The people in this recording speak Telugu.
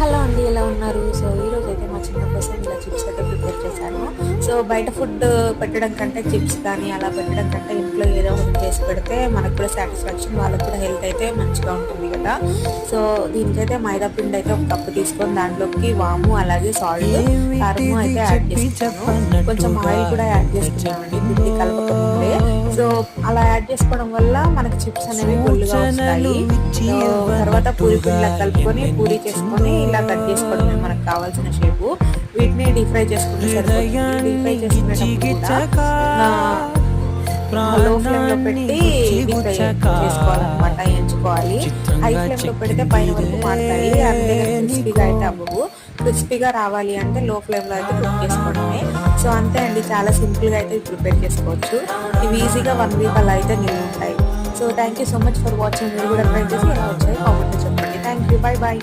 హలో అండి, ఎలా ఉన్నారు? సో ఈరోజు అయితే మా చిన్న కోసం ఇలా చిప్స్ అయితే ప్రిపేర్ చేశాను. సో బయట ఫుడ్ పెట్టడం కంటే చిప్స్ కానీ అలా పెట్టడం కంటే ఇంట్లో ఏదో ఒకటి చేసి పెడితే మనకు కూడా సాటిస్ఫాక్షన్, వాళ్ళకు కూడా హెల్త్ అయితే మంచిగా ఉంటుంది కదా. సో దీనికైతే మైదా పిండి అయితే ఒక కప్పు తీసుకొని దాంట్లోకి వాము అలాగే సాల్ట్ కారము అయితే యాడ్ చేసుకున్నాను. కొంచెం ఆయిల్ కూడా యాడ్ చేసుకున్నామండి పిండి కలపకముందే. సో అలా యాడ్ చేసుకోవడం వల్ల మనకి చిప్స్ అనేవి గొల్లుగా వస్తాయి. తర్వాత పూరి పిండిలా కలుపుకొని పూరి చేసుకొని ఇలా కట్ చేసుకోవడమే మనకు కావాల్సిన షేపు. వీటిని డీప్ ఫ్రై చేసుకుంటే సరిపోతుంది. డీప్ ఫ్రై చేసుకునేటప్పుడు కూడా లో ఫ్లేమ్ లో పెట్టి డీప్ ఫ్రై చేసుకోవాలన్నమాట, ఎంచుకోవాలి. హై ఫ్లేమ్ లో పెడితే పైన వరకు మాడతాయి, అంతే క్రిస్పీగా అయితే అవ్వవు. క్రిస్పీగా రావాలి అంటే లో ఫ్లేమ్ లో అయితే కుక్ చేసుకోవడమే. సో అంతే అండి, చాలా సింపుల్ గా అయితే ప్రిపేర్ చేసుకోవచ్చు. ఇవి ఈజీగా 1 వీక్ అలా అయితే నిల్వ ఉంటాయి. So thank you so much for watching. మీరు కూడా ట్రై చేసి ఎలా వచ్చాయి కామెంట్ చెప్పండి. Thank you, bye bye.